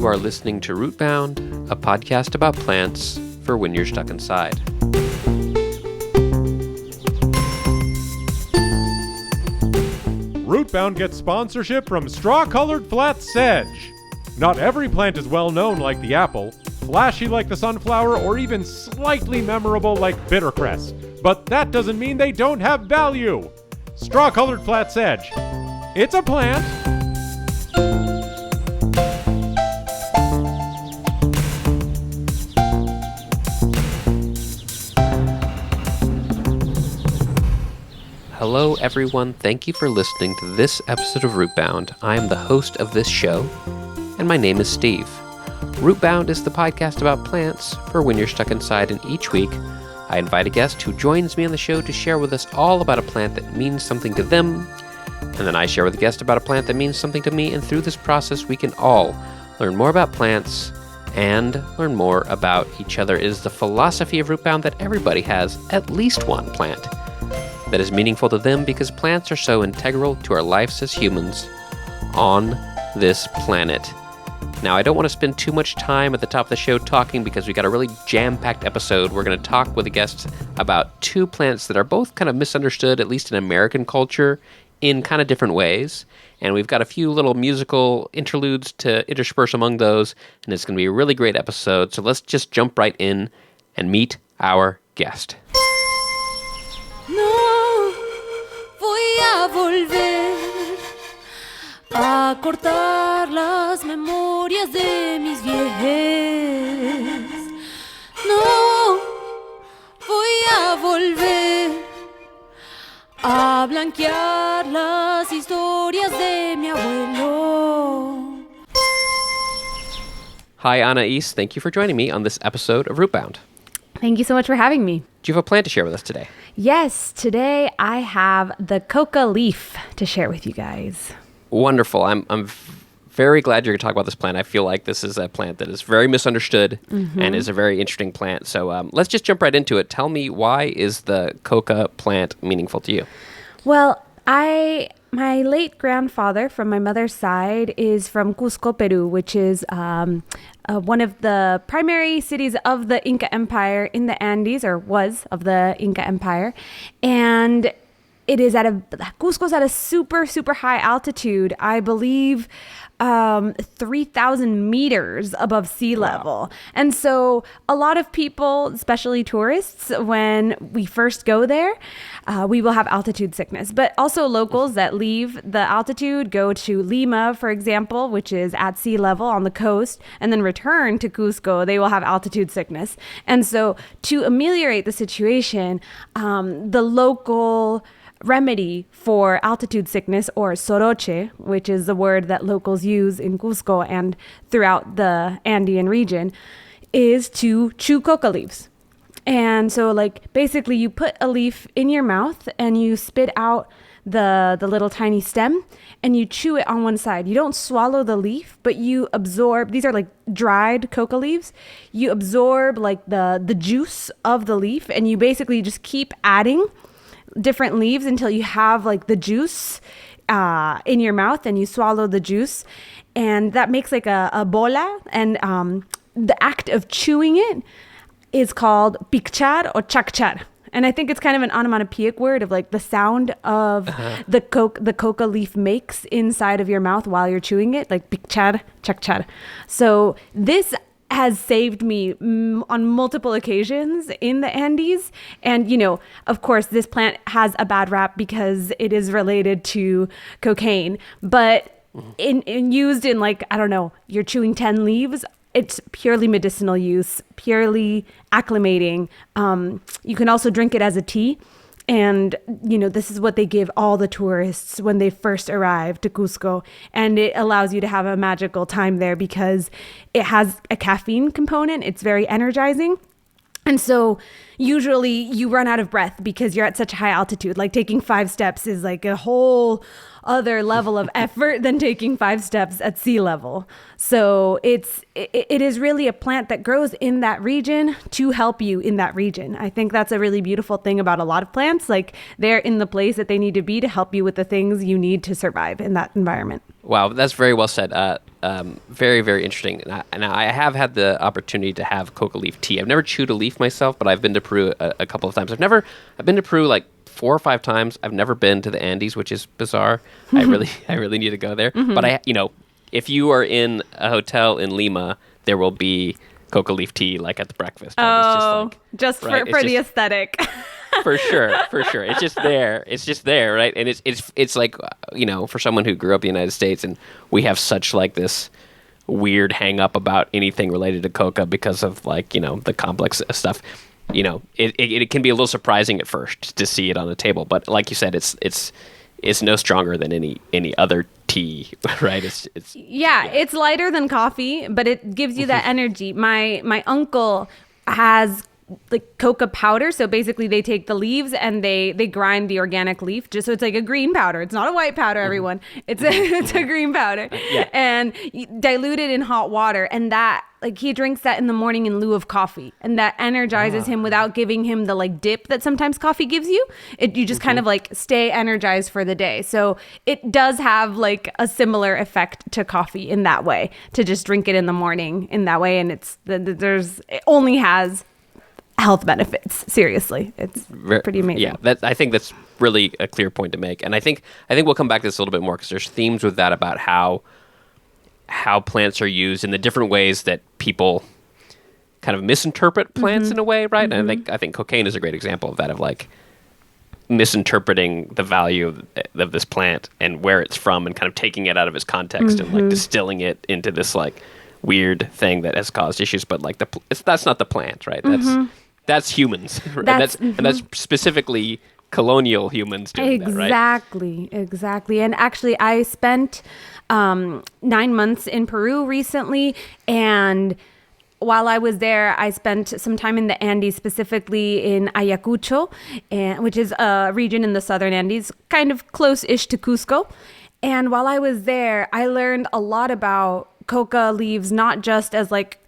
are listening to Rootbound, a podcast about plants for when you're stuck inside. Rootbound gets sponsorship from straw-colored flat sedge. Not every plant is well known like the apple, flashy like the sunflower, or even slightly memorable like bittercress. But that doesn't mean they don't have value. Straw-colored flat sedge. It's a plant. Hello everyone, thank you for listening to this episode of Rootbound. I am the host of this show, and my name is Steve. Rootbound is the podcast about plants for when you're stuck inside, and each week I invite a guest who joins me on the show to share with us all about a plant that means something to them, and then I share with a guest about a plant that means something to me, and through this process we can all learn more about plants and learn more about each other. It is the philosophy of Rootbound that everybody has at least one plant that is meaningful to them because plants are so integral to our lives as humans on this planet. Now, I don't want to spend too much time at the top of the show talking because we got a really jam-packed episode. We're going to talk with a guest about two plants that are both kind of misunderstood, at least in American culture, in kind of different ways. And we've got a few little musical interludes to intersperse among those, and it's going to be a really great episode. So let's just jump right in and meet our guest. No voy a volver a cortar las memorias de mis viejes. No voy a volver a blanquear las historias de mi abuelo. Hi, Anais. Thank you for joining me on this episode of Rootbound. Thank you so much for having me. Do you have a plant to share with us today? Yes, today I have the coca leaf to share with you guys. Wonderful. I'm very glad you're going to talk about this plant. I feel like this is a plant that is very misunderstood and is a very interesting plant. So let's just jump right into it. Tell me, why is the coca plant meaningful to you? Well, my late grandfather from my mother's side is from Cusco, Peru, which is one of the primary cities of the Inca Empire in the Andes, or was of the Inca Empire. And it is Cusco's at a super, super high altitude. I believe 3,000 meters above sea level. Wow. And so a lot of people, especially tourists, when we first go there, we will have altitude sickness. But also locals that leave the altitude go to Lima, for example, which is at sea level on the coast, and then return to Cusco, they will have altitude sickness. And so to ameliorate the situation, the local remedy for altitude sickness, or soroche, which is the word that locals use in Cusco and throughout the Andean region, is to chew coca leaves. And so basically you put a leaf in your mouth and you spit out the little tiny stem and you chew it on one side. You don't swallow the leaf, but you absorb, these are like dried coca leaves. You absorb the juice of the leaf, and you basically just keep adding different leaves until you have the juice in your mouth, and you swallow the juice, and that makes a bola. And the act of chewing it is called picchar or chakchar. And I think it's kind of an onomatopoeic word of the sound of the coca leaf makes inside of your mouth while you're chewing it, like picchar, chakchar. So this has saved me on multiple occasions in the Andes. And, of course, this plant has a bad rap because it is related to cocaine. But in used in I don't know, you're chewing 10 leaves, it's purely medicinal use, purely acclimating. You can also drink it as a tea. And, this is what they give all the tourists when they first arrive to Cusco. And it allows you to have a magical time there because it has a caffeine component. It's very energizing. And so usually you run out of breath because you're at such a high altitude. Taking 5 steps is a whole other level of effort than taking 5 steps at sea level. So it is really a plant that grows in that region to help you in that region. I think that's a really beautiful thing about a lot of plants. They're in the place that they need to be to help you with the things you need to survive in that environment. Wow, that's very well said. Very, very interesting. And I have had the opportunity to have coca leaf tea. I've never chewed a leaf myself, but I've been to Peru a couple of times. I've been to Peru like 4 or 5 times. I've never been to the Andes, which is bizarre. I really need to go there. But if you are in a hotel in Lima, there will be coca leaf tea like at the breakfast. Oh, just for the aesthetic. For sure. It's just there, right? And it's like, for someone who grew up in the United States, and we have such like this weird hang up about anything related to coca because of like, the complex stuff. It can be a little surprising at first to see it on the table, but like you said, it's no stronger than any other tea, right? It's lighter than coffee, but it gives you that energy. My uncle has like coca powder, so basically they take the leaves and they grind the organic leaf, just so it's like a green powder. It's not a white powder, everyone. It's a green powder, and you dilute it in hot water, and that like he drinks that in the morning in lieu of coffee, and that energizes him without giving him the like dip that sometimes coffee gives you. You just kind of like stay energized for the day. So it does have like a similar effect to coffee in that way, to just drink it in the morning in that way, and it only has health benefits. Seriously, it's pretty amazing. Yeah, I think that's really a clear point to make, and I think we'll come back to this a little bit more because there's themes with that about how plants are used in the different ways that people kind of misinterpret plants in a way, right? And I think cocaine is a great example of that, of like misinterpreting the value of this plant and where it's from, and kind of taking it out of its context and like distilling it into this like weird thing that has caused issues. But like that's not the plant, right? That's humans. Right? That's specifically colonial humans doing that, right? Exactly. And actually, I spent 9 months in Peru recently, and while I was there, I spent some time in the Andes, specifically in Ayacucho, which is a region in the southern Andes, kind of close-ish to Cusco. And while I was there, I learned a lot about coca leaves, not just as like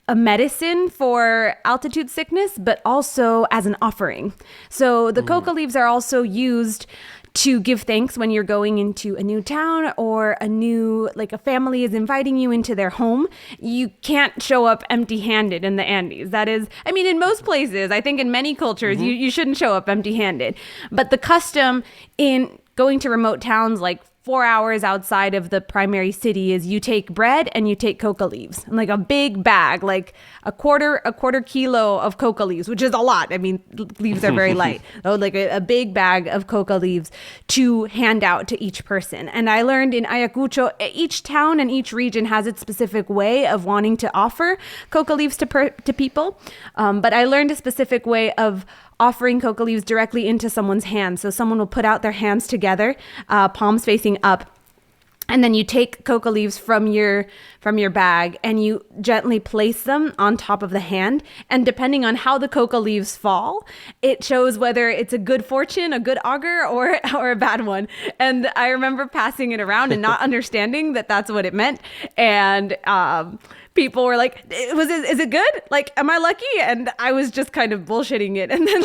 a medicine for altitude sickness, but also as an offering. So the coca leaves are also used to give thanks when you're going into a new town, or a family is inviting you into their home. You can't show up empty-handed in the Andes. That is, I mean, in most places, I think in many cultures, you shouldn't show up empty-handed. But the custom in going to remote towns like 4 hours outside of the primary city is you take bread and you take coca leaves, and like a big bag, like a quarter kilo of coca leaves, which is a lot. I mean, leaves are very light. So like a big bag of coca leaves to hand out to each person. And I learned in Ayacucho, each town and each region has its specific way of wanting to offer coca leaves to people. But I learned a specific way of offering coca leaves directly into someone's hands. So someone will put out their hands together, palms facing up, and then you take coca leaves from your bag and you gently place them on top of the hand. And depending on how the coca leaves fall, it shows whether it's a good fortune, a good augur, or a bad one. And I remember passing it around and not understanding that that's what it meant. And people were like, is it good? Like, am I lucky? And I was just kind of bullshitting it. And then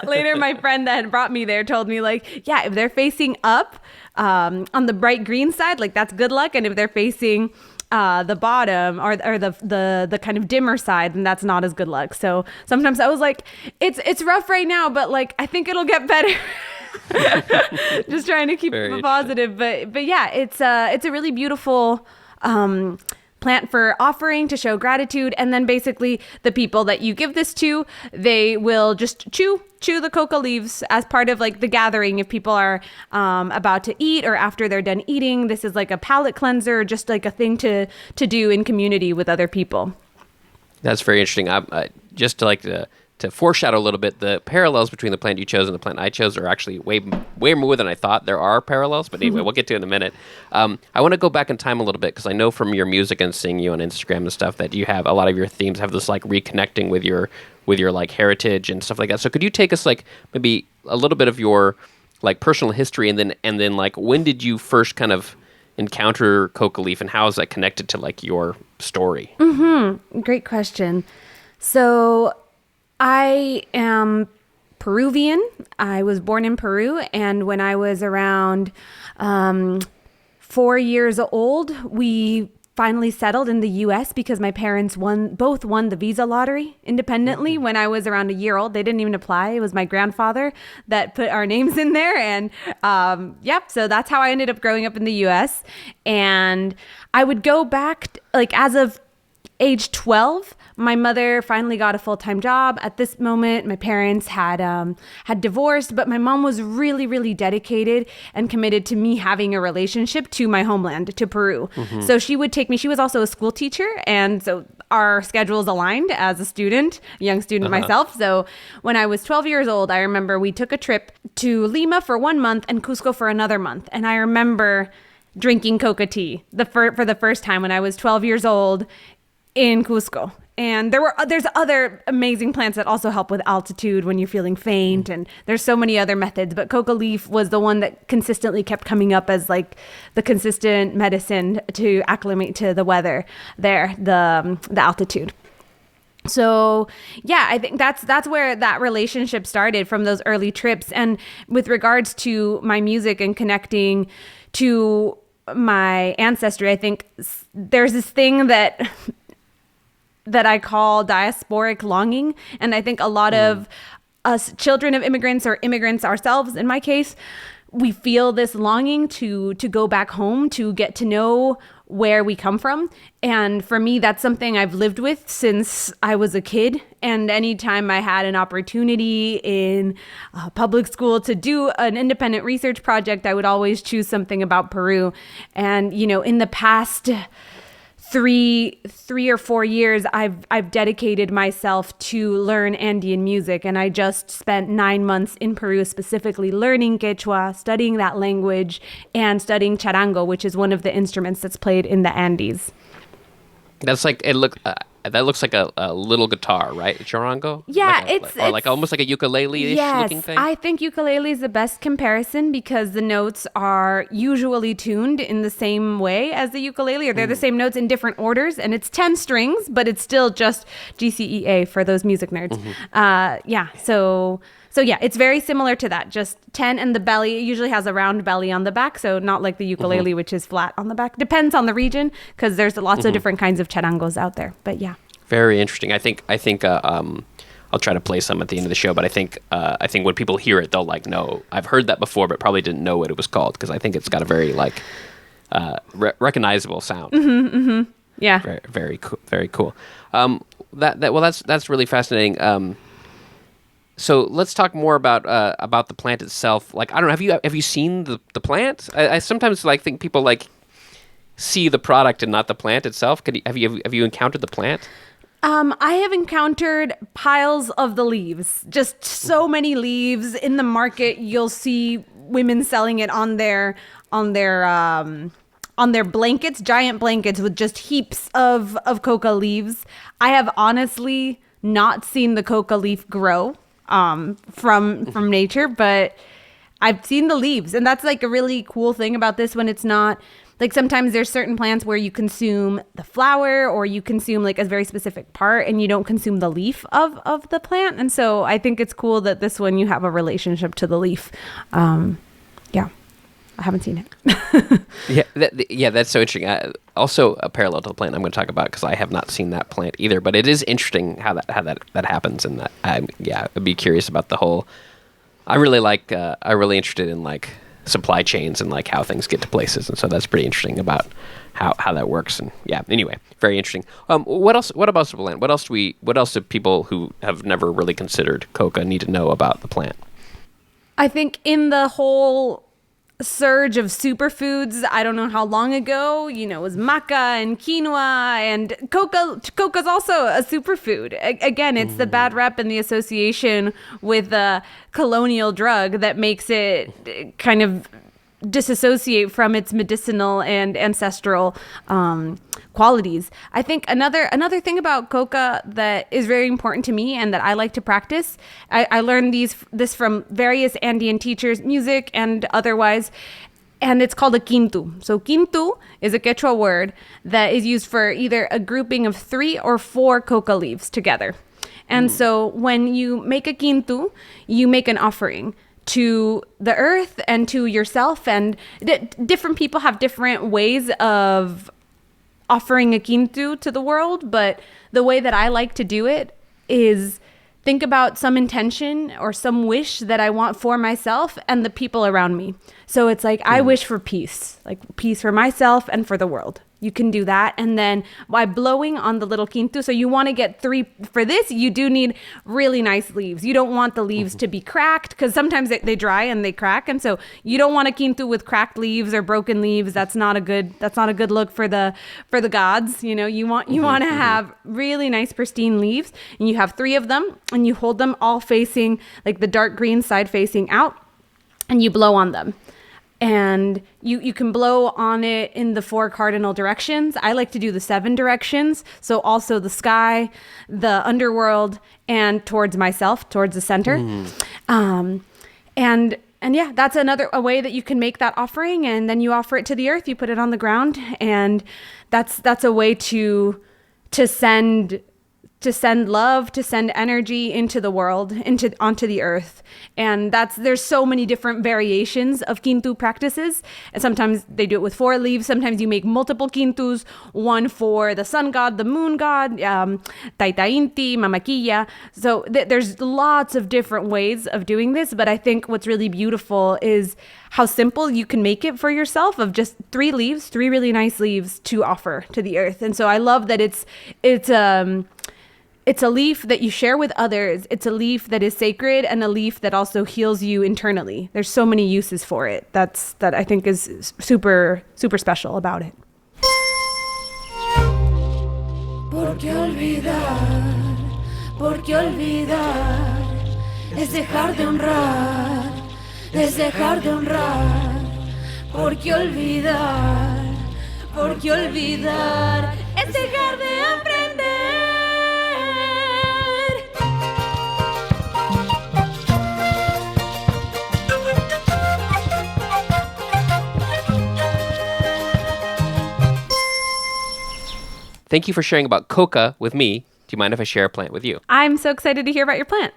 later my friend that had brought me there told me, like, yeah, if they're facing up on the bright green side, like that's good luck. And if they're facing the bottom or the kind of dimmer side, then that's not as good luck. So sometimes I was like, it's rough right now, but like, I think it'll get better. Just trying to keep it positive. But yeah, it's a really beautiful plant for offering to show gratitude. And then basically the people that you give this to, they will just chew the coca leaves as part of like the gathering. If people are about to eat or after they're done eating, this is like a palate cleanser, just like a thing to do in community with other people. That's very interesting. Just to like to foreshadow a little bit, the parallels between the plant you chose and the plant I chose are actually way more than I thought. There are parallels, but anyway, we'll get to it in a minute. I want to go back in time a little bit because I know from your music and seeing you on Instagram and stuff that you have a lot of your themes have this like reconnecting with your like heritage and stuff like that. So could you take us like maybe a little bit of your like personal history and then like when did you first kind of encounter coca leaf and how is that connected to like your story? Great question. So I am Peruvian. I was born in Peru, and when I was around 4 years old, we finally settled in the US because my parents both won the visa lottery independently when I was around a year old. They didn't even apply. It was my grandfather that put our names in there. And so that's how I ended up growing up in the US. And I would go back, like as of age 12, my mother finally got a full-time job. At this moment, my parents had divorced, but my mom was really, really dedicated and committed to me having a relationship to my homeland, to Peru. So she would take me. She was also a school teacher, and so our schedules aligned as a young student myself. So when I was 12 years old, I remember we took a trip to Lima for 1 month and Cusco for another month. And I remember drinking coca tea for the first time when I was 12 years old in Cusco. And there's other amazing plants that also help with altitude when you're feeling faint, and there's so many other methods, but coca leaf was the one that consistently kept coming up as like the consistent medicine to acclimate to the weather there, the altitude. So yeah, I think that's where that relationship started, from those early trips. And with regards to my music and connecting to my ancestry, I think there's this thing that I call diasporic longing. And I think a lot of us children of immigrants, or immigrants ourselves, in my case, we feel this longing to go back home, to get to know where we come from. And for me, that's something I've lived with since I was a kid. And anytime I had an opportunity in public school to do an independent research project, I would always choose something about Peru. And, in the past three or 4 years, I've dedicated myself to learn Andean music, and I just spent 9 months in Peru specifically learning Quechua, studying that language, and studying charango, which is one of the instruments that's played in the Andes. That's like that looks like a little guitar, right? Charango? Yeah, it's almost like a ukulele-ish looking thing. I think ukulele is the best comparison because the notes are usually tuned in the same way as the ukulele, or they're the same notes in different orders, and it's 10 strings, but it's still just GCEA for those music nerds. So yeah, it's very similar to that, just 10, and the belly, it usually has a round belly on the back, so not like the ukulele, which is flat on the back. Depends on the region, because there's lots of different kinds of charangos out there, but yeah. Very interesting. I think I'll try to play some at the end of the show, but I think when people hear it, they'll know, I've heard that before, but probably didn't know what it was called, because I think it's got a very recognizable sound. Yeah. Very, very cool. Very cool. That's really fascinating. So let's talk more about the plant itself. I don't know. Have you seen the plant? I sometimes think people see the product and not the plant itself. Have you encountered the plant? I have encountered piles of the leaves. Just so many leaves in the market. You'll see women selling it on their blankets, giant blankets with just heaps of coca leaves. I have honestly not seen the coca leaf grow from nature, but I've seen the leaves, and that's a really cool thing about this, when it's not sometimes there's certain plants where you consume the flower, or you consume a very specific part, and you don't consume the leaf of the plant. And so I think it's cool that this one, you have a relationship to the leaf. I haven't seen it. That's so interesting. Also, a parallel to the plant I'm going to talk about, because I have not seen that plant either. But it is interesting how that happens, and I'd be curious about the whole. I'm really interested in supply chains and how things get to places, and so that's pretty interesting about how that works. And anyway, very interesting. What else? What about the plant? What else do people who have never really considered coca need to know about the plant? I think in the whole surge of superfoods, I don't know how long ago, it was maca and quinoa, and coca's also a superfood. Again, it's the bad rep and the association with a colonial drug that makes it kind of disassociate from its medicinal and ancestral qualities. I think another thing about coca that is very important to me and that I like to practice, I learned this from various Andean teachers, music and otherwise, and it's called a quintu. So quintu is a Quechua word that is used for either a grouping of 3 or 4 coca leaves together. And so when you make a quintu, you make an offering to the earth and to yourself. And different people have different ways of offering a quintu to the world, but the way that I like to do it is think about some intention or some wish that I want for myself and the people around me. So it's like, I wish for peace, like peace for myself and for the world. You can do that. And then by blowing on the little quintu, so you want to get 3 for this, you do need really nice leaves. You don't want the leaves to be cracked, because sometimes they dry and they crack. And so you don't want a quintu with cracked leaves or broken leaves. That's not a good look for the gods. You know, you want to have really nice pristine leaves, and you have 3 of them, and you hold them all facing, like the dark green side facing out, and you blow on them. And you can blow on it in the 4 cardinal directions. I like to do the 7 directions. So also the sky, the underworld, and towards myself, towards the center. And yeah, that's a way that you can make that offering. And then you offer it to the earth. You put it on the ground. And that's a way to send love, to send energy into the world, onto the earth. And there's so many different variations of quintu practices. And sometimes they do it with 4 leaves. Sometimes you make multiple quintus, one for the sun god, the moon god, Taita Inti, Mamaquilla. So there's lots of different ways of doing this. But I think what's really beautiful is how simple you can make it for yourself, of just 3 leaves, 3 really nice leaves to offer to the earth. And so I love that it's a leaf that you share with others. It's a leaf that is sacred, and a leaf that also heals you internally. There's so many uses for it. That I think is super, super special about it. Porque olvidar es dejar de honrar, es dejar de honrar. Porque olvidar es dejar de aprender. Thank you for sharing about coca with me. Do you mind if I share a plant with you? I'm so excited to hear about your plant.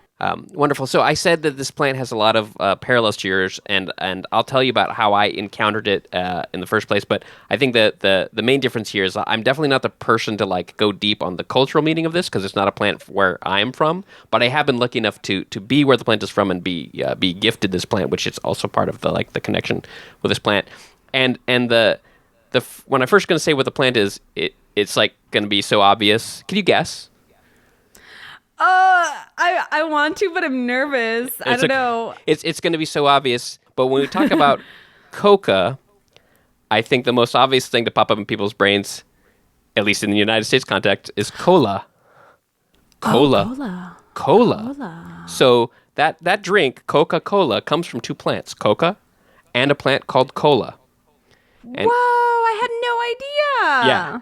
Wonderful. So I said that this plant has a lot of parallels to yours, and I'll tell you about how I encountered it in the first place. But I think that the main difference here is I'm definitely not the person to like go deep on the cultural meaning of this, because it's not a plant where I'm from. But I have been lucky enough to be where the plant is from and be gifted this plant, which is also part of the the connection with this plant. And when I first going to say what the plant is, it's like going to be so obvious. Can you guess? I want to, but I'm nervous. I don't know. It's going to be so obvious. But when we talk about coca, I think the most obvious thing to pop up in people's brains, at least in the United States context, is cola. Cola. So that drink, Coca-Cola, comes from 2 plants, coca and a plant called cola. Whoa, I had no idea. Yeah.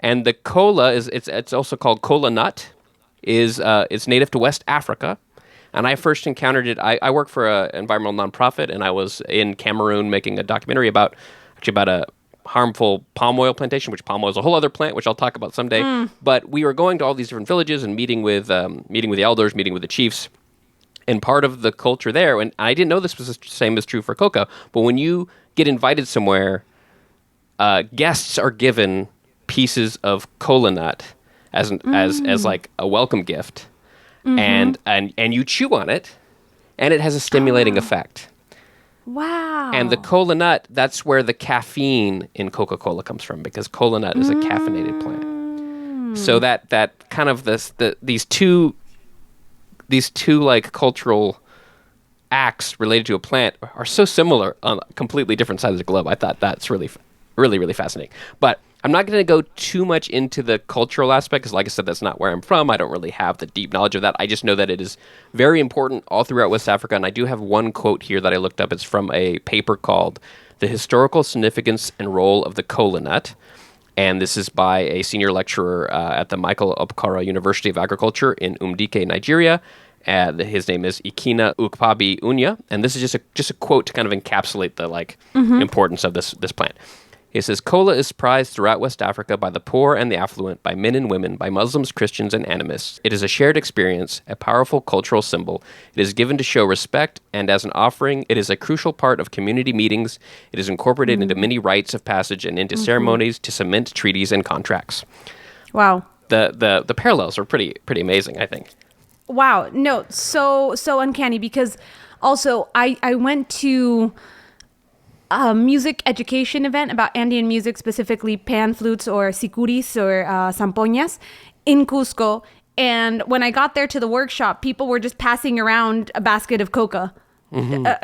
And the cola it's also called cola nut. It's native to West Africa, and I first encountered it. I work for an environmental nonprofit, and I was in Cameroon making a documentary about a harmful palm oil plantation, which palm oil is a whole other plant, which I'll talk about someday. But we were going to all these different villages and meeting with the elders, meeting with the chiefs, and part of the culture there. And I didn't know this was the same as true for coca, but when you get invited somewhere, guests are given pieces of cola nut as like a welcome gift, and you chew on it, and it has a stimulating effect. Wow! And the cola nut, that's where the caffeine in Coca-Cola comes from, because cola nut is a caffeinated plant. So that kind of these two like cultural acts related to a plant are so similar on completely different sides of the globe. I thought that's really, really, really fascinating. But I'm not going to go too much into the cultural aspect, because like I said, that's not where I'm from. I don't really have the deep knowledge of that. I just know that it is very important all throughout West Africa, and I do have one quote here that I looked up. It's from a paper called The Historical Significance and Role of the Cola Nut, and this is by a senior lecturer at the Michael Okpara University of Agriculture in Umdike, Nigeria. His name is Ikina Ukpabi Unya, and this is just a quote to kind of encapsulate the importance of this plant. It says, cola is prized throughout West Africa by the poor and the affluent, by men and women, by Muslims, Christians, and animists. It is a shared experience, a powerful cultural symbol. It is given to show respect, and as an offering, it is a crucial part of community meetings. It is incorporated into many rites of passage and into ceremonies to cement treaties and contracts. Wow. The parallels are pretty amazing, I think. Wow. No, so uncanny, because also I went to a music education event about Andean music, specifically pan flutes or sicuris or zampoñas in Cusco. And when I got there to the workshop, people were just passing around a basket of coca.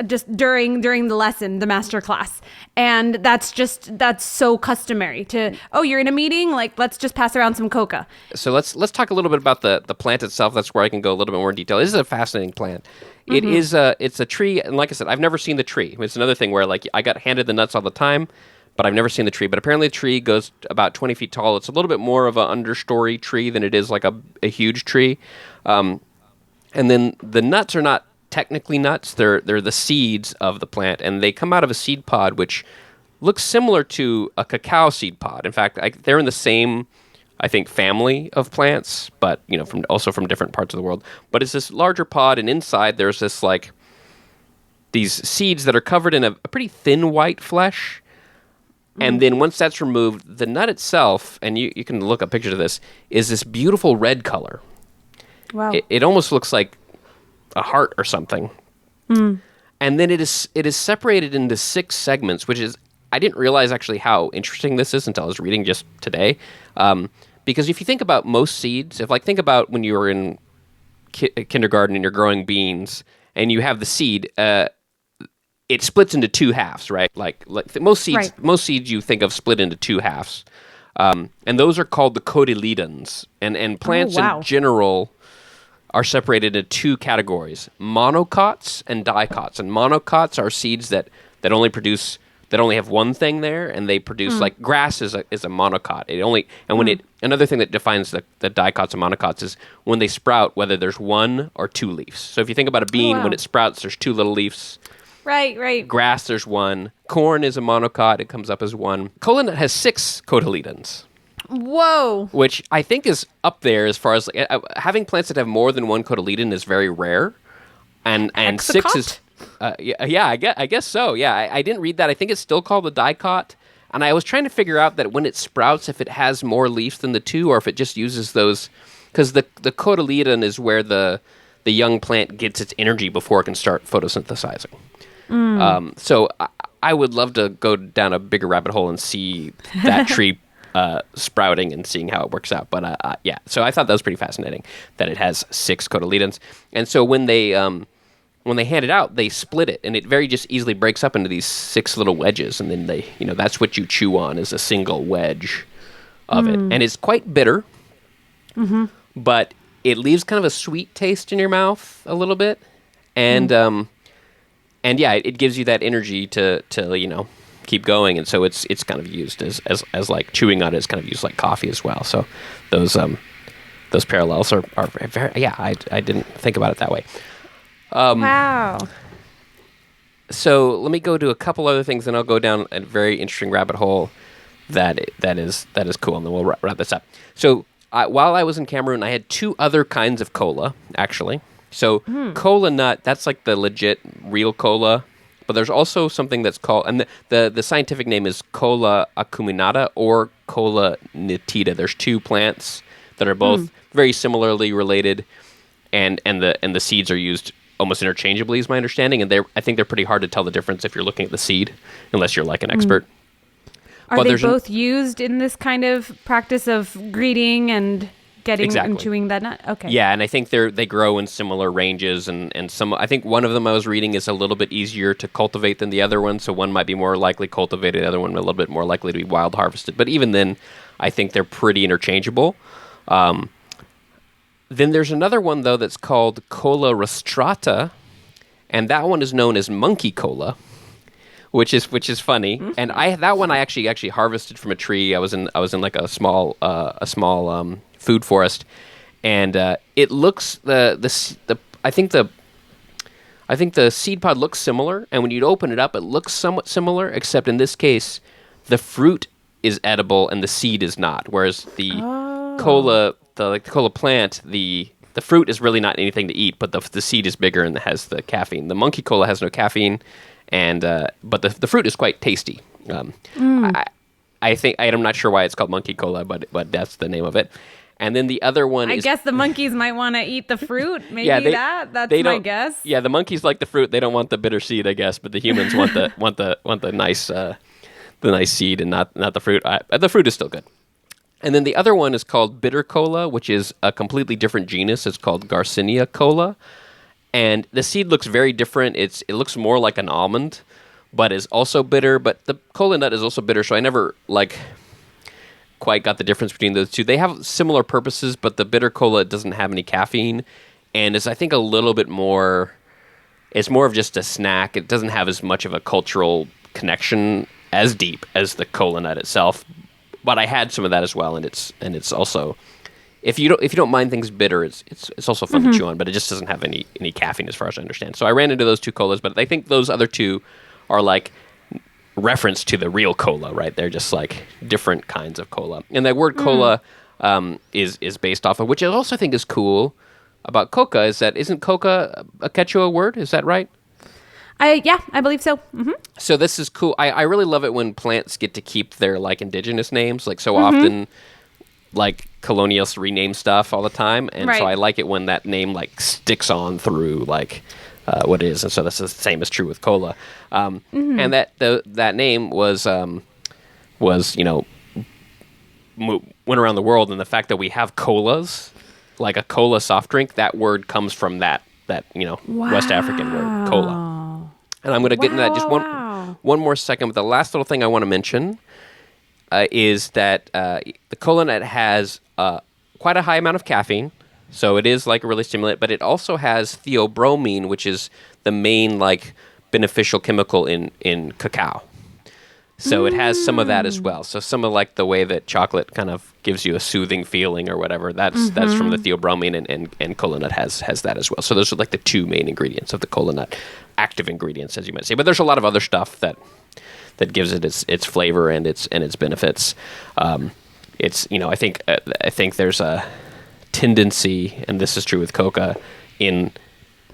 Just during the lesson, the master class. And that's so customary to, you're in a meeting, like, let's just pass around some coca. So let's talk a little bit about the plant itself. That's where I can go a little bit more in detail. This is a fascinating plant. It's a tree, and like I said, I've never seen the tree. It's another thing where, like, I got handed the nuts all the time, but I've never seen the tree. But apparently the tree goes about 20 feet tall. It's a little bit more of an understory tree than it is like a huge tree. And then the nuts are not technically nuts. They're the seeds of the plant, and they come out of a seed pod, which looks similar to a cacao seed pod. In fact, they're in the same, I think, family of plants, but from different parts of the world. But it's this larger pod, and inside there's this these seeds that are covered in a pretty thin white flesh. And then once that's removed, the nut itself, and you can look up pictures of this, is this beautiful red color. Wow. It almost looks like a heart or something. And then it is separated into 6 segments, which is, I didn't realize actually how interesting this is until I was reading just today. Because if you think about most seeds, think about when you were in kindergarten and you're growing beans and you have the seed, it splits into 2 halves, right? Most seeds you think of split into 2 halves. And those are called the cotyledons. And plants in general are separated into 2 categories: monocots and dicots. And monocots are seeds that only have one thing there, and they produce like grass is a monocot. Another thing that defines the dicots and monocots is when they sprout, whether there's 1 or 2 leaves. So if you think about a bean, when it sprouts, there's 2 little leaves. Right. Grass, there's 1. Corn is a monocot; it comes up as 1. Cola nut has 6 cotyledons. Whoa. Which I think is up there as far as having plants that have more than 1 cotyledon is very rare, and Hexacot? 6 is I guess so. Yeah, I didn't read that. I think it's still called the dicot, and I was trying to figure out that when it sprouts, if it has more leaves than the 2, or if it just uses those, because the cotyledon is where the young plant gets its energy before it can start photosynthesizing. So I would love to go down a bigger rabbit hole and see that tree sprouting and seeing how it works out. But so I thought that was pretty fascinating that it has 6 cotyledons. And so when they hand it out, they split it, and it very just easily breaks up into these 6 little wedges, and then they, that's what you chew on, is a single wedge of it. And it's quite bitter, but it leaves kind of a sweet taste in your mouth a little bit. And it gives you that energy to keep going, and so it's kind of used as like chewing on it is kind of used like coffee as well. So those parallels are very, I didn't think about it that way. Wow. So let me go to a couple other things, and I'll go down a very interesting rabbit hole that is cool, and then we'll wrap this up. So while I was in Cameroon, I had 2 other kinds of cola, actually. So cola nut, that's like the legit real cola. But there's also something that's called, and the scientific name is Cola acuminata or Cola nitida. There's 2 plants that are both very similarly related, and the seeds are used almost interchangeably, is my understanding. And I think they're pretty hard to tell the difference if you're looking at the seed, unless you're like an expert. Are they both used in this kind of practice of greeting and getting and chewing that nut? Okay. Yeah, and I think they grow in similar ranges, and some. I think one of them I was reading is a little bit easier to cultivate than the other one, so one might be more likely cultivated, the other one a little bit more likely to be wild harvested. But even then, I think they're pretty interchangeable. Then there's another one though that's called Cola rostrata, and that one is known as monkey cola, which is funny. And that one I actually harvested from a tree. I was in like a small food forest, and it looks I think the seed pod looks similar, and when you open it up, it looks somewhat similar, except in this case, the fruit is edible and the seed is not. Whereas the cola, the cola plant, the fruit is really not anything to eat, but the seed is bigger and has the caffeine. The monkey cola has no caffeine, and but the fruit is quite tasty. I think I'm not sure why it's called monkey cola, but that's the name of it. And then the other one I is... guess the monkeys might want to eat the fruit. Maybe that's my guess. Yeah, the monkeys like the fruit. They don't want the bitter seed, I guess, but the humans want the nice seed and not the fruit. The fruit is still good. And then the other one is called bitter cola, which is a completely different genus. It's called Garcinia cola. And the seed looks very different. It looks more like an almond, but is also bitter. But the cola nut is also bitter, so I never quite got the difference between those two. They have similar purposes, but the bitter cola doesn't have any caffeine, and is, I think, a little bit more... It's more of just a snack. It doesn't have as much of a cultural connection as deep as the cola nut itself. But I had some of that as well, and it's also... If you don't mind things bitter, it's also fun to chew on, but it just doesn't have any caffeine as far as I understand. So I ran into those two colas, but I think those other two are like reference to the real cola, right? They're just like different kinds of cola. And that word cola is based off of, which I also think is cool about coca, is that isn't coca a Quechua word? Is that right? I believe so. Mm-hmm. So this is cool. I really love it when plants get to keep their like indigenous names. Like so often, like colonials rename stuff all the time, and so I like it when that name like sticks on through like what it is. And so that's the same is true with cola. And that name was went around the world, and the fact that we have colas, like a cola soft drink, that word comes from that West African word cola. And I'm going to get into that just one more second. But the last little thing I want to mention is that the cola nut has quite a high amount of caffeine, so it is like a really stimulant. But it also has theobromine, which is the main like beneficial chemical in cacao. So it has some of that as well. So some of like the way that chocolate kind of gives you a soothing feeling or whatever, that's from the theobromine, and cola nut has that as well. So those are like the two main ingredients of the cola nut, active ingredients, as you might say. But there's a lot of other stuff that gives it its flavor and its benefits. It's I think there's a tendency, and this is true with coca, in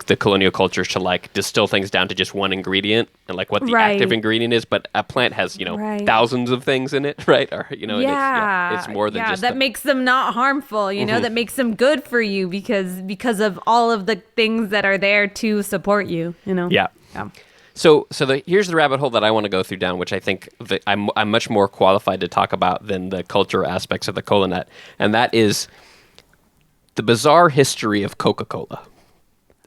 the colonial cultures to like distill things down to just one ingredient and like what the active ingredient is, but a plant has thousands of things in it, right? Or it's more than just that makes them not harmful, that makes them good for you because of all of the things that are there to support you, So here's the rabbit hole that I want to go through down, which I think that I'm much more qualified to talk about than the cultural aspects of the cola nut, and that is the bizarre history of Coca-Cola.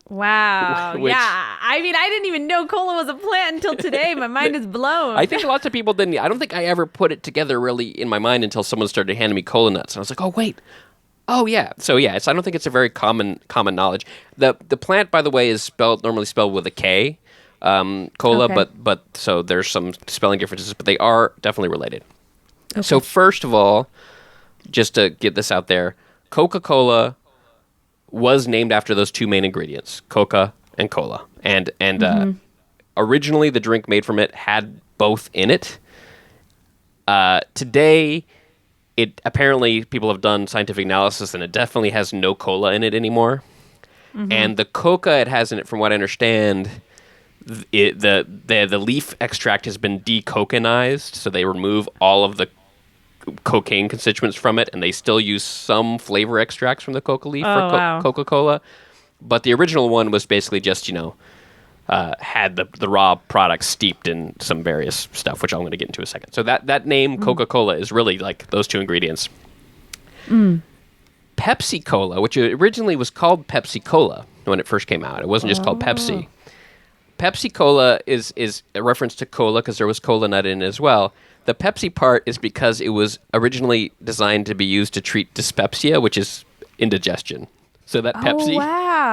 Wow. I mean, I didn't even know cola was a plant until today. My mind is blown. I think lots of people didn't. I don't think I ever put it together really in my mind until someone started handing me cola nuts. And I was like, oh, wait. Oh, yeah. So, yeah, I don't think it's a very common knowledge. The plant, by the way, is normally spelled with a K, cola, but so there's some spelling differences, but they are definitely related. Okay. So, first of all, just to get this out there, Coca-Cola was named after those two main ingredients, Coca and Kola. And originally the drink made from it had both in it. Today, it apparently people have done scientific analysis and it definitely has no cola in it anymore. And the Coca it has in it, from what I understand, the leaf extract has been decocanized, so they remove all of the cocaine constituents from it, and they still use some flavor extracts from the coca leaf for Coca-Cola. But the original one was basically just, had the raw product steeped in some various stuff, which I'm going to get into in a second. So that name, Coca-Cola, is really like those two ingredients. Pepsi-Cola, which originally was called Pepsi-Cola when it first came out. It wasn't just called Pepsi. Pepsi-Cola is a reference to cola because there was cola nut in it as well. The Pepsi part is because it was originally designed to be used to treat dyspepsia, which is indigestion. So that Pepsi,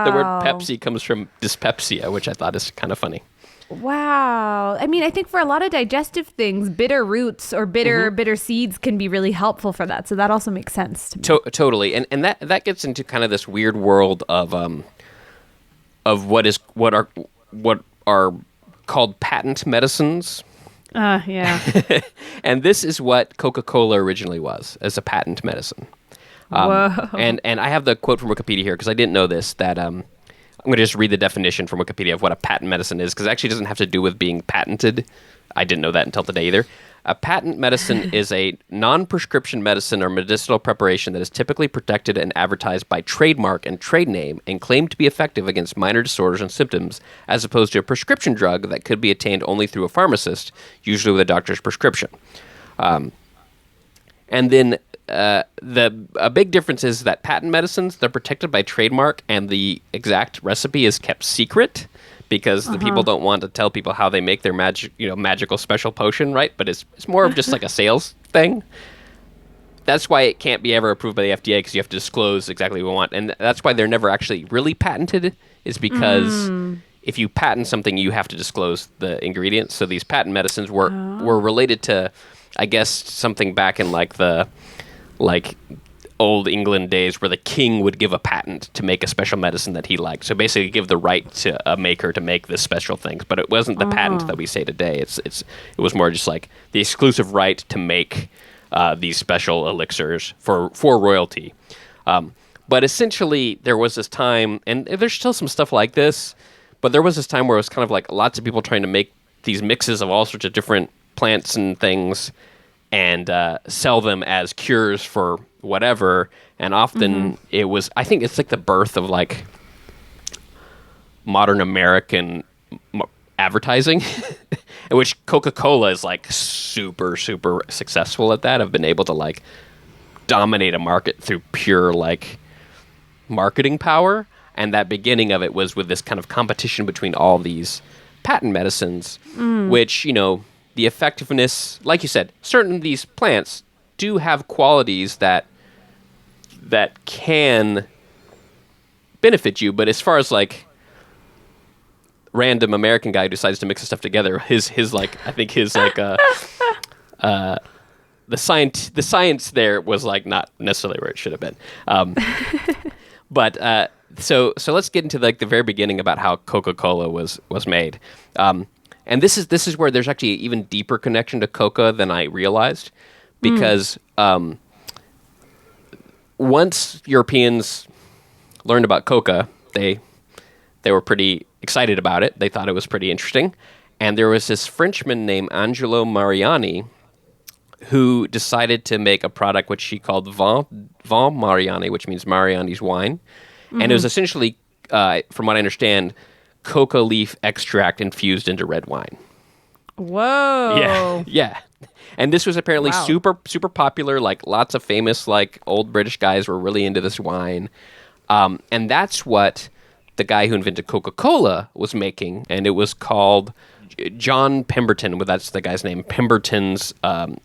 the word Pepsi comes from dyspepsia, which I thought is kind of funny. Wow. I mean, I think for a lot of digestive things, bitter roots or bitter seeds can be really helpful for that. So that also makes sense to me. Totally. And that gets into kind of this weird world of what are called patent medicines. Yeah. And this is what Coca-Cola originally was, as a patent medicine. Whoa. And I have the quote from Wikipedia here because I didn't know this, that I'm going to just read the definition from Wikipedia of what a patent medicine is, because it actually doesn't have to do with being patented. I didn't know that until today either. A patent medicine is a non-prescription medicine or medicinal preparation that is typically protected and advertised by trademark and trade name and claimed to be effective against minor disorders and symptoms, as opposed to a prescription drug that could be attained only through a pharmacist, usually with a doctor's prescription. And then a big difference is that patent medicines, they're protected by trademark, and the exact recipe is kept secret because the people don't want to tell people how they make their magical special potion, right? But it's more of just like a sales thing. That's why it can't be ever approved by the FDA, because you have to disclose exactly what we want. And that's why they're never actually really patented, is because if you patent something, you have to disclose the ingredients. So these patent medicines were related to, I guess, something back in like the old England days where the king would give a patent to make a special medicine that he liked. So basically give the right to a maker to make this special things. But it wasn't the patent that we say today. It was more just like the exclusive right to make these special elixirs for royalty. But essentially there was this time, and there's still some stuff like this, but there was this time where it was kind of like lots of people trying to make these mixes of all sorts of different plants and things and sell them as cures for whatever. And often it was, I think it's like the birth of like modern American advertising, in which Coca-Cola is like super, super successful at that. I've been able to like dominate a market through pure like marketing power. And that beginning of it was with this kind of competition between all these patent medicines, which, the effectiveness, like you said, certain of these plants do have qualities that can benefit you, but as far as like random American guy who decides to mix the stuff together, his like I think his like the science there was like not necessarily where it should have been. But so let's get into like the very beginning about how Coca-Cola was made. And this is where there's actually an even deeper connection to Coca than I realized, because once Europeans learned about Coca, they were pretty excited about it. They thought it was pretty interesting. And there was this Frenchman named Angelo Mariani who decided to make a product which he called Vin Mariani, which means Mariani's wine. And it was essentially, from what I understand, coca leaf extract infused into red wine. Whoa. Yeah. And this was apparently super, super popular. Like lots of famous, like old British guys were really into this wine. And that's what the guy who invented Coca-Cola was making. And it was called John Pemberton. Well, that's the guy's name. Pemberton's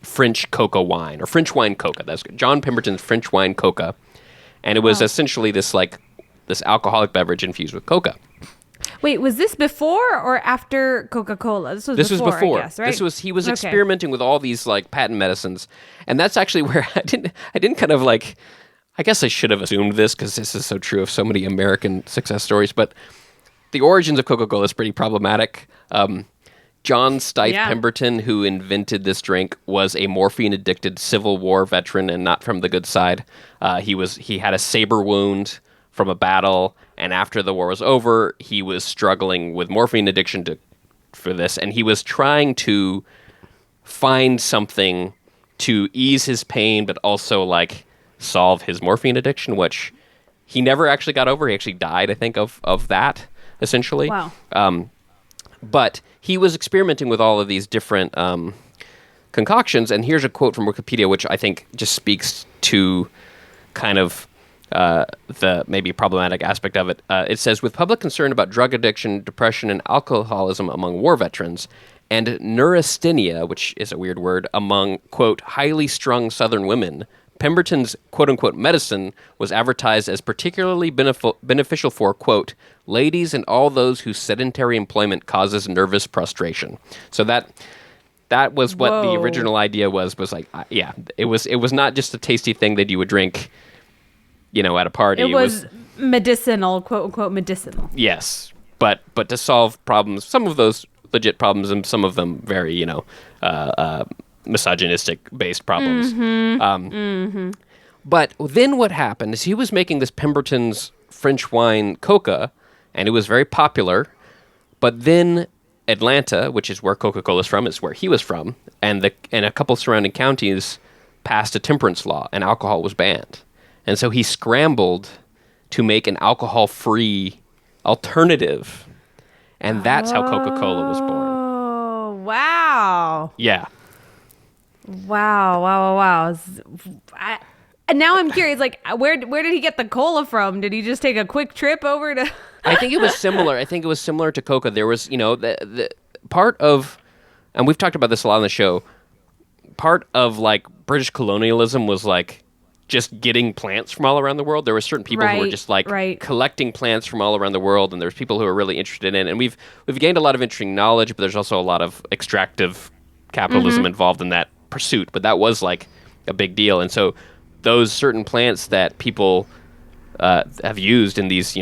French coca wine, or French wine coca. That's John Pemberton's French wine coca. And it was essentially this alcoholic beverage infused with coca. Wait, was this before or after Coca-Cola? This was before, I guess, right? He was experimenting with all these like patent medicines. And that's actually where I didn't kind of like, I guess I should have assumed this because this is so true of so many American success stories, but the origins of Coca-Cola is pretty problematic. John Stith Pemberton, who invented this drink, was a morphine-addicted Civil War veteran and not from the good side. He had a saber wound from a battle, and after the war was over, he was struggling with morphine addiction for this, and he was trying to find something to ease his pain, but also like solve his morphine addiction, which he never actually got over. He actually died, I think, of that, essentially. Wow. But he was experimenting with all of these different concoctions, and here's a quote from Wikipedia, which I think just speaks to kind of the maybe problematic aspect of it. It says, with public concern about drug addiction, depression, and alcoholism among war veterans, and neurasthenia, which is a weird word, among, quote, highly strung Southern women, Pemberton's quote-unquote medicine was advertised as particularly beneficial for, quote, ladies and all those whose sedentary employment causes nervous prostration. So that was what the original idea was like, it was not just a tasty thing that you would drink, at a party. It was medicinal, quote-unquote medicinal. Yes, but to solve problems, some of those legit problems, and some of them very, misogynistic-based problems. But then what happened is he was making this Pemberton's French wine Coca, and it was very popular. But then Atlanta, which is where Coca-Cola is from, is where he was from, and a couple surrounding counties passed a temperance law, and alcohol was banned. And so he scrambled to make an alcohol-free alternative, and that's how Coca-Cola was born. Oh, wow. Yeah. Wow. And now I'm curious, like, where did he get the cola from? Did he just take a quick trip over to... I think it was similar. I think it was similar to Coca. There was, the part of, and we've talked about this a lot on the show, part of, like, British colonialism was, like, just getting plants from all around the world. There were certain people who were just, like, collecting plants from all around the world, and there's people who are really interested in it. And we've gained a lot of interesting knowledge, but there's also a lot of extractive capitalism involved in that pursuit. But that was, like, a big deal. And so those certain plants that people have used in these,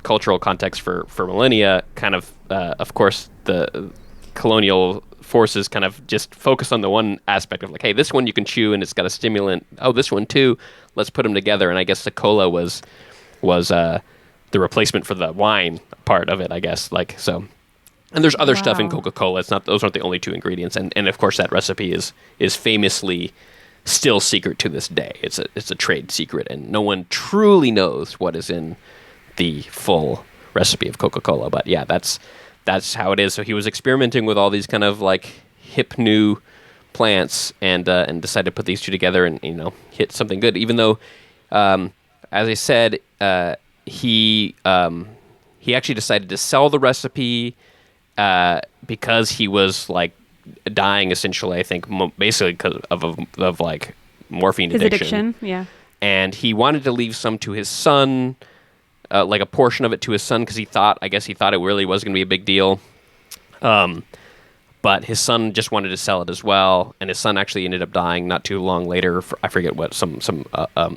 cultural contexts for millennia, kind of course, the colonial forces kind of just focus on the one aspect of, like, hey, this one you can chew and it's got a stimulant. Oh, this one too. Let's put them together. And I guess the cola was the replacement for the wine part of it, I guess. Like, so, and there's other stuff in Coca-Cola. It's not; those aren't the only two ingredients. And of course, that recipe is famously still secret to this day. It's a trade secret, and no one truly knows what is in the full recipe of Coca-Cola. But yeah, that's how it is. So he was experimenting with all these kind of, like, hip new plants, and decided to put these two together and hit something good. Even though, as I said, he actually decided to sell the recipe because he was, like, dying, essentially, I think, basically because of like morphine addiction. His addiction, yeah. And he wanted to leave some to his son, like a portion of it to his son, because he thought it really was going to be a big deal. But his son just wanted to sell it as well, and his son actually ended up dying not too long later. I forget what, some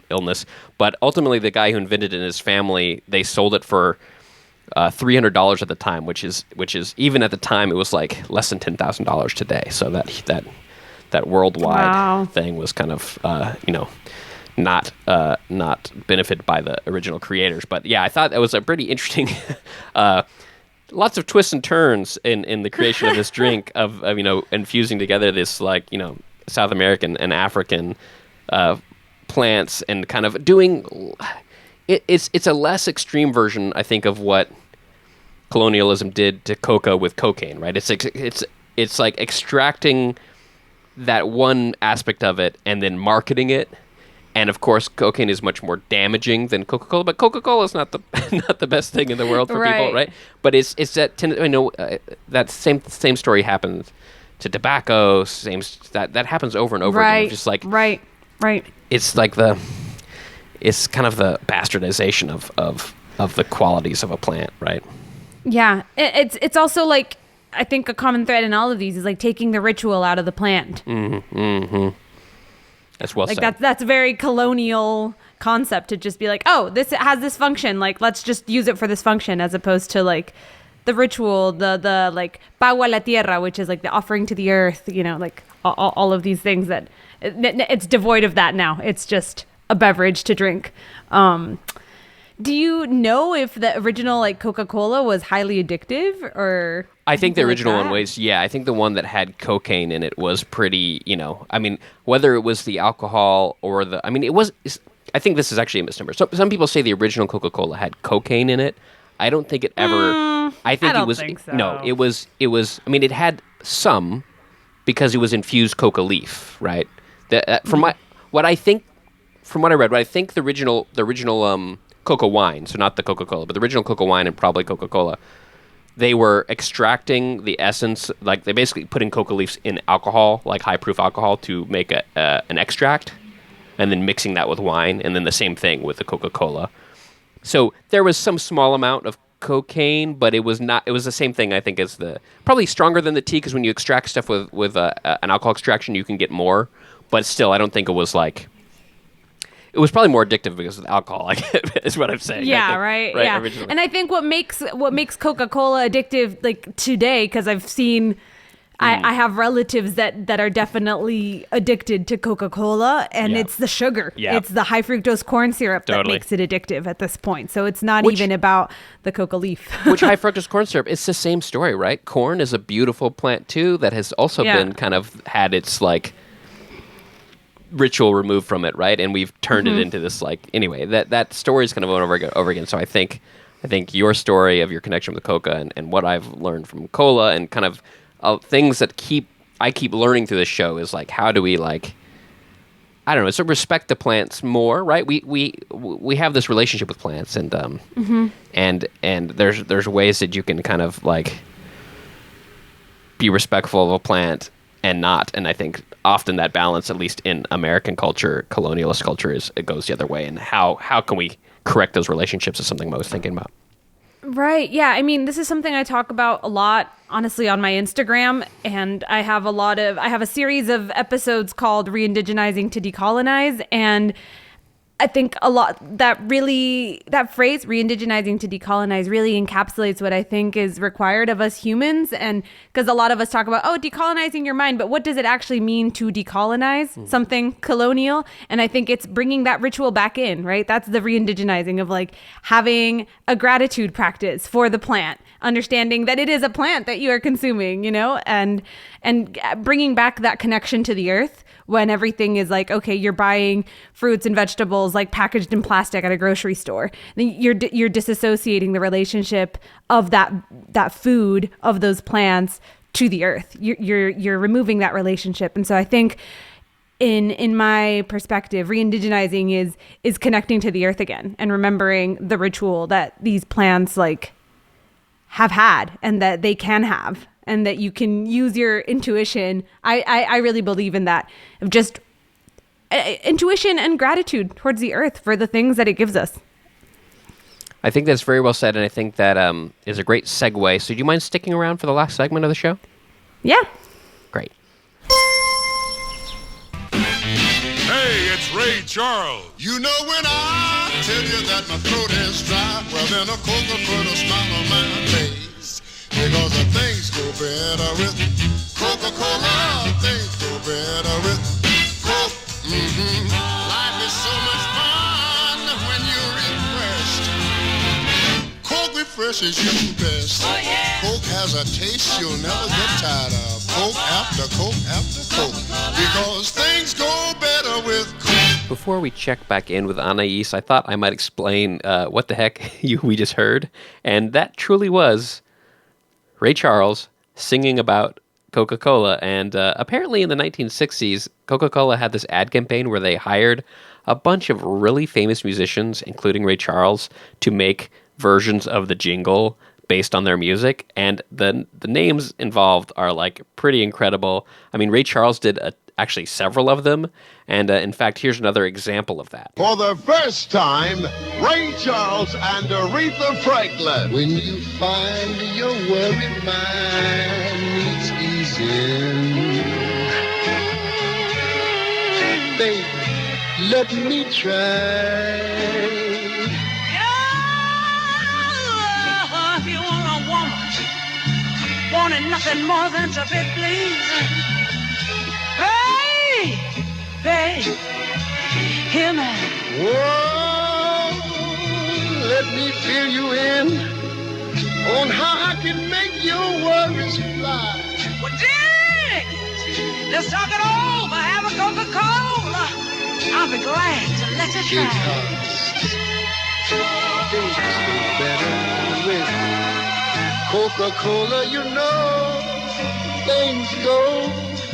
illness. But ultimately, the guy who invented it and his family, they sold it for $300 at the time, which is even at the time it was like less than $10,000 today. So that worldwide thing was kind of not benefited by the original creators. But yeah, I thought that was a pretty interesting. Lots of twists and turns in the creation of this drink of infusing together this, like, South American and African plants, and kind of doing. It's a less extreme version, I think, of what colonialism did to coca with cocaine, right? It's like extracting that one aspect of it and then marketing it. And of course, cocaine is much more damaging than Coca-Cola, but Coca-Cola is not the best thing in the world for people, right? But it's that that same story happens to tobacco. That happens over and over again. Just like right. It's like it's kind of the bastardization of the qualities of a plant, right? Yeah, it's also, like, I think a common thread in all of these is, like, taking the ritual out of the plant. That's well said. Like that's a very colonial concept, to just be like, oh, this has this function, like, let's just use it for this function, as opposed to, like, the ritual, the like pago a la tierra, which is like the offering to the earth, like all of these things that it's devoid of that now. It's just a beverage to drink. Do you know if the original, like, Coca-Cola was highly addictive, or? I think the original one was, yeah. I think the one that had cocaine in it was pretty, I mean, whether it was the alcohol or I think this is actually a misnomer. So some people say the original Coca-Cola had cocaine in it. I don't think it ever. I don't think so. No, it was. I mean, it had some because it was infused coca leaf, right? From what I read, I think the original Coca wine, so not the Coca-Cola, but the original Coca wine and probably Coca-Cola, they were extracting the essence, like they basically putting coca leaves in alcohol, like high-proof alcohol, to make an extract, and then mixing that with wine, and then the same thing with the Coca-Cola. So there was some small amount of cocaine, but it was the same thing, I think, as probably stronger than the tea, because when you extract stuff with an alcohol extraction, you can get more, but still, I don't think it was like. it was probably more addictive because of the alcohol, is what I'm saying. Yeah, right. Yeah. Originally. And I think what makes Coca-Cola addictive like today, because I've seen I have relatives that are definitely addicted to Coca-Cola, and it's the sugar. Yeah. It's the high fructose corn syrup that makes it addictive at this point. So it's not even about the coca leaf. Which high fructose corn syrup, it's the same story, right? Corn is a beautiful plant too that has also been kind of had its like ritual removed from it, right? And we've turned it into this like anyway. That story is kind of over again. So I think your story of your connection with Coca and what I've learned from Cola and kind of things that I keep learning through this show is like how do we like I don't know, so respect the plants more, right? We have this relationship with plants and and there's ways that you can kind of like be respectful of a plant and not, and I think often that balance, at least in American culture, colonialist culture, it goes the other way. And how can we correct those relationships is something I was thinking about. Right. Yeah. I mean, this is something I talk about a lot, honestly, on my Instagram. And I have a series of episodes called Re-indigenizing to Decolonize. And I think a lot that phrase re-indigenizing to decolonize really encapsulates what I think is required of us humans. And because a lot of us talk about, decolonizing your mind, but what does it actually mean to decolonize something colonial? And I think it's bringing that ritual back in, right? That's the re-indigenizing of like having a gratitude practice for the plant, understanding that it is a plant that you are consuming, and bringing back that connection to the earth. When everything is like, okay, you're buying fruits and vegetables like packaged in plastic at a grocery store, then you're disassociating the relationship of that food, of those plants, to the earth. You're removing that relationship. And so I think in my perspective, re-indigenizing is connecting to the earth again and remembering the ritual that these plants like have had and that they can have. And that you can use your intuition. I really believe in that, of just intuition and gratitude towards the earth for the things that it gives us. I think that's very well said, and I think that is a great segue. So do you mind sticking around for the last segment of the show? Yeah. Great. Hey, it's Ray Charles. You know when I tell you that my throat is dry, well then a Coca-Cola smile on my face. Because the things go better with Coca-Cola. Things go better with Coke. Life is so much fun when you're refreshed. Coke refreshes you best. Oh, yeah. Coke has a taste you'll never get tired of. Coke after Coke after Coke. Because things go better with Coke. Before we check back in with Anais, I thought I might explain what the heck we just heard. And that truly was Ray Charles singing about Coca-Cola. And apparently in the 1960s, Coca-Cola had this ad campaign where they hired a bunch of really famous musicians, including Ray Charles, to make versions of the jingle based on their music. And the names involved are like pretty incredible. I mean, Ray Charles did actually several of them. And in fact, here's another example of that. For the first time, Ray Charles and Aretha Franklin. When you find your worried mind needs easing, baby, let me try. If you want a woman, wanting nothing more than to be pleased. Hey, babe, hear me. Whoa, let me fill you in on how I can make your worries fly. Well, dig it. Let's talk it over. Have a Coca-Cola. I'll be glad to let you try. Because things go better with Coca-Cola, you know. Things go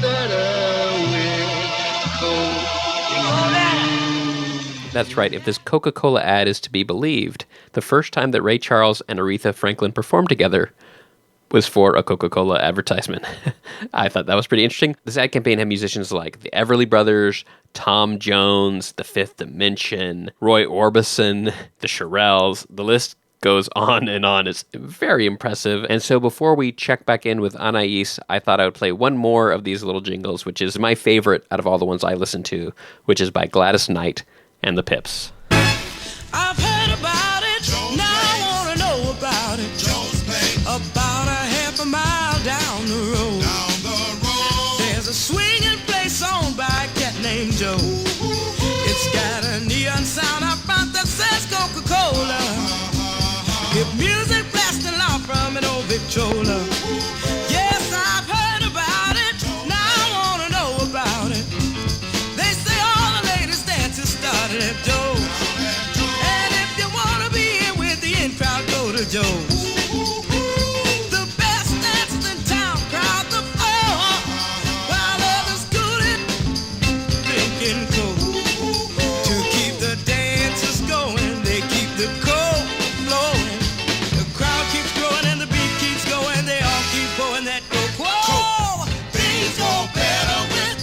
better with Coca-Cola. That's right. If this Coca-Cola ad is to be believed, the first time that Ray Charles and Aretha Franklin performed together was for a Coca-Cola advertisement. I thought that was pretty interesting. This ad campaign had musicians like the Everly Brothers, Tom Jones, The Fifth Dimension, Roy Orbison, the Shirelles. The list goes on and on. It's very impressive. And so before we check back in with Anais, I thought I would play one more of these little jingles, which is my favorite out of all the ones I listen to, which is by Gladys Knight. and the Pips. I've heard about it, now I want to know about it. About a half a mile down the road. There's a swinging place owned by a cat named Joe. It's got a neon sound up front that says Coca Kola. With music blasting loud from an old Victrola. Yes, I've heard about it, now I want to know about it. They say all the latest dances started at Joe's. And if you want to be in with the in crowd, go to Joe's. The best dancers in town crowd the floor, while others scooting, drinking coke. To keep the dancers going, they keep the coke flowing. The crowd keeps growing and the beat keeps going. They all keep going that coke. Whoa! Things go better with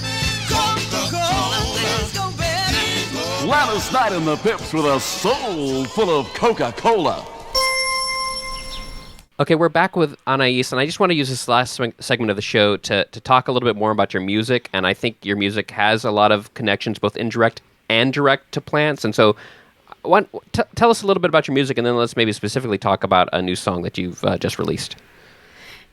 Coca-Cola. Things go better. Gladys Knight and the Pips with a soul full of Coca-Cola. Okay, we're back with Anais, and I just want to use this last segment of the show to talk a little bit more about your music, and I think your music has a lot of connections, both indirect and direct, to plants, and so tell us a little bit about your music, and then let's maybe specifically talk about a new song that you've just released.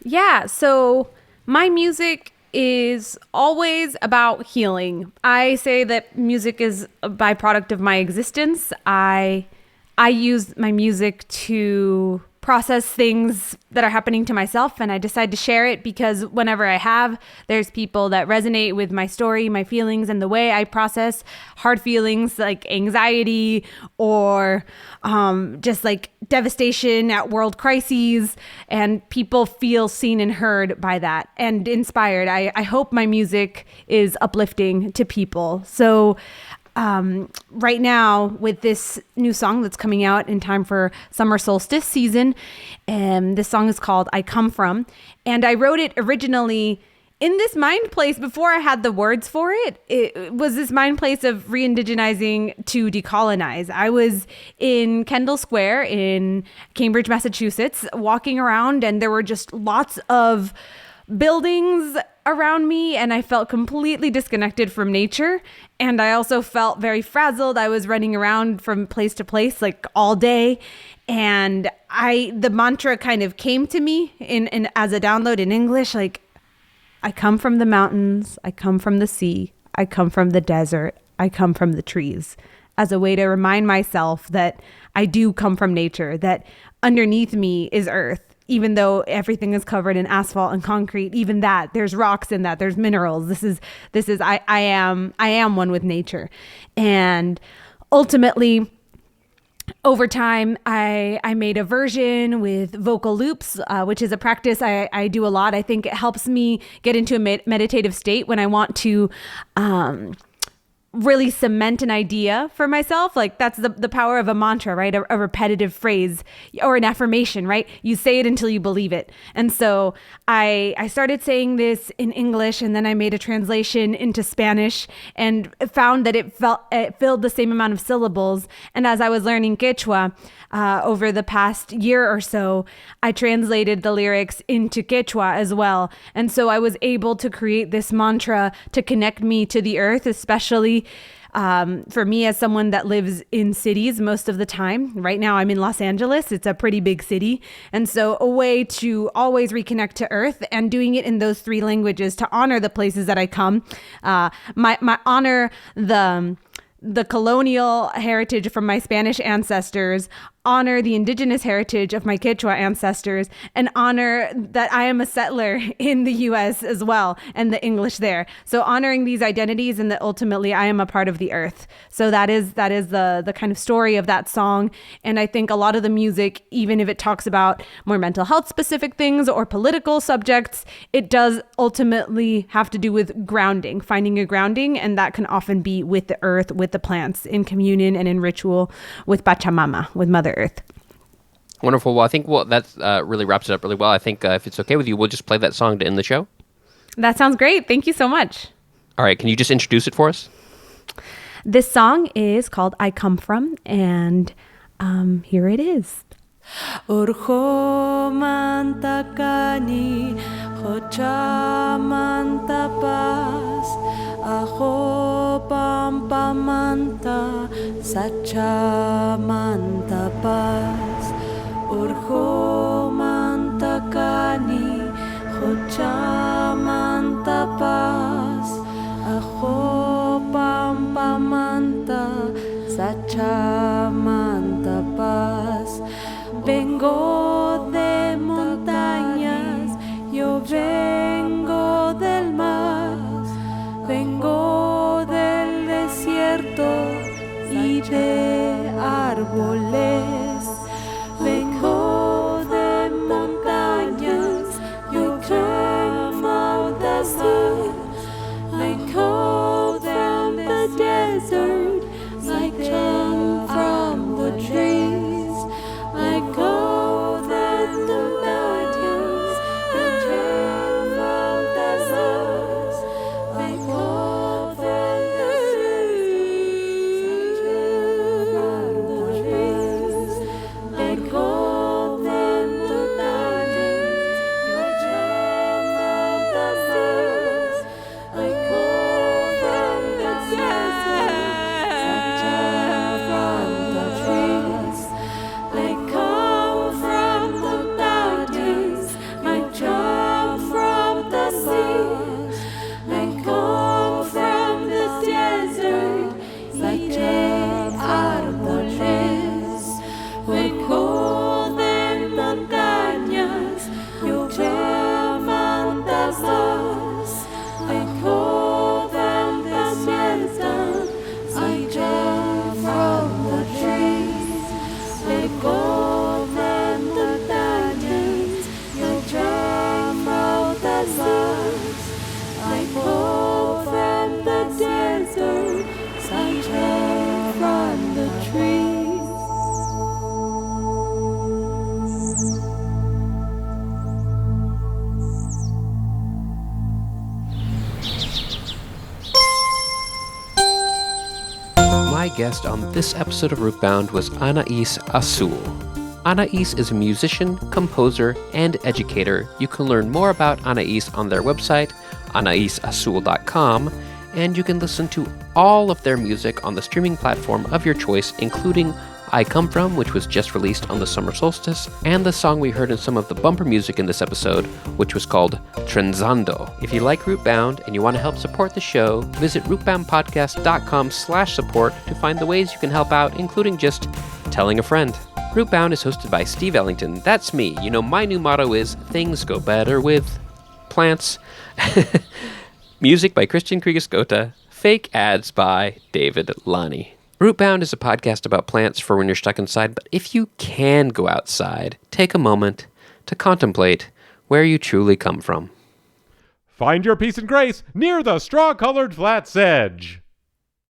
Yeah, so my music is always about healing. I say that music is a byproduct of my existence. I use my music to process things that are happening to myself, and I decide to share it because whenever there's people that resonate with my story, my feelings, and the way I process hard feelings like anxiety or just like devastation at world crises, and people feel seen and heard by that and inspired. I hope my music is uplifting to people. So right now with this new song that's coming out in time for summer solstice season, this song is called I Come From, and I wrote it originally in this mind place before I had the words for it. It was this mind place of re-indigenizing to decolonize. I was in Kendall Square in Cambridge, Massachusetts, walking around, and there were just lots of buildings around me, and I felt completely disconnected from nature. And I also felt very frazzled. I was running around from place to place like all day. And the mantra kind of came to me in as a download in English, like, I come from the mountains, I come from the sea, I come from the desert, I come from the trees, as a way to remind myself that I do come from nature, that underneath me is earth. Even though everything is covered in asphalt and concrete, even that, there's rocks in that, there's minerals. I am one with nature. And ultimately, over time, I made a version with vocal loops, which is a practice I do a lot. I think it helps me get into a meditative state when I want to really cement an idea for myself. Like, that's the power of a mantra, right? A repetitive phrase or an affirmation, right? You say it until you believe it. And so I started saying this in English, and then I made a translation into Spanish and found that it filled the same amount of syllables. And as I was learning Quechua over the past year or so, I translated the lyrics into Quechua as well. And so I was able to create this mantra to connect me to the earth, especially for me as someone that lives in cities most of the time. Right now I'm in Los Angeles. It's a pretty big city. And so a way to always reconnect to earth, and doing it in those three languages to honor the places that I come. My honor the colonial heritage from my Spanish ancestors, honor the indigenous heritage of my Quechua ancestors, and honor that I am a settler in the US as well, and the English there. So honoring these identities, and that ultimately I am a part of the earth. So that is the kind of story of that song. And I think a lot of the music, even if it talks about more mental health specific things or political subjects, it does ultimately have to do with grounding, finding a grounding, and that can often be with the earth, with the plants, in communion and in ritual with Pachamama, with Mother Earth. Wonderful. Well, I think that really wraps it up really well. I think if it's okay with you, we'll just play that song to end the show. That sounds great. Thank you so much. All right. Can you just introduce it for us? This song is called I Come From, and here it is. Urho mantakani hocha mantapas aho pampa manta sacha manta pas urjo manta kani hocha manta pas ajo pampa manta sacha manta pas. Vengo de montañas, yo vengo del mar, vengo del desierto y de árboles. Vengo de montañas, yo came from the sea. Vengo from the desert, I came from the trees. I go from the mountains, I came from the stars. I go from the seas, I came from the trees. I go from the mountains, I came from the stars. I go from the desert, I came from the trees. I come from the mountains, I jump from the sea. I come from the desert, y de árboles. Vengo de montañas, yo llamo the stars. Vengo from the mountains, I jump from the trees. I go from the mountains, I jump from the stars. I go from the desert, I jump from the trees. My guest on this episode of Rootbound was Anais Azul. Anais is a musician, composer, and educator. You can learn more about Anais on their website, anaisazul.com, and you can listen to all of their music on the streaming platform of your choice, including I Come From, which was just released on the summer solstice, and the song we heard in some of the bumper music in this episode, which was called Trenzando. If you like Rootbound and you want to help support the show, visit rootboundpodcast.com/support to find the ways you can help out, including just telling a friend. Rootbound is hosted by Steve Ellington. That's me. You know, my new motto is, things go better with plants. Music by Christian Kriegesgota. Fake ads by David Lonnie. Rootbound is a podcast about plants for when you're stuck inside, but if you can go outside, take a moment to contemplate where you truly come from. Find your peace and grace near the straw-colored flat sedge.